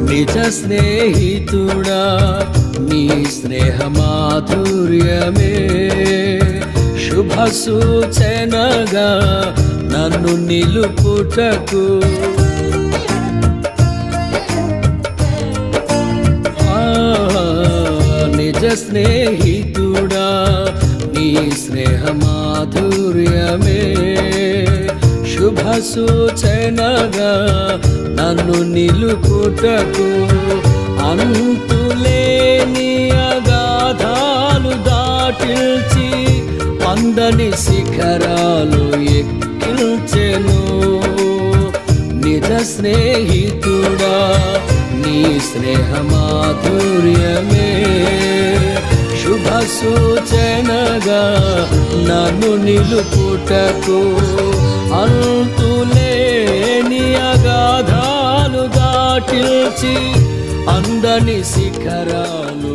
నిజ స్నేహితుడా నీ స్నేహ మాధుర్యమే శుభ సూచనగా నన్ను నిలుపుటకు నిజ స్నేహితుడా నీ స్నేహ మాధుర్యమే శుభ సూచనగా నన్ను నిలుపుటకు అంతులేని అగాధాలు దాటిల్చి అందని శిఖరాలు ఎక్కిల్చెను నిజ స్నేహితుడా నీ స్నేహ మాధుర్యమే శుభ సూచనగా నన్ను నిలుపుటకు అంతులేని అగాధాలు దాటిల్చి అందని శిఖరాలు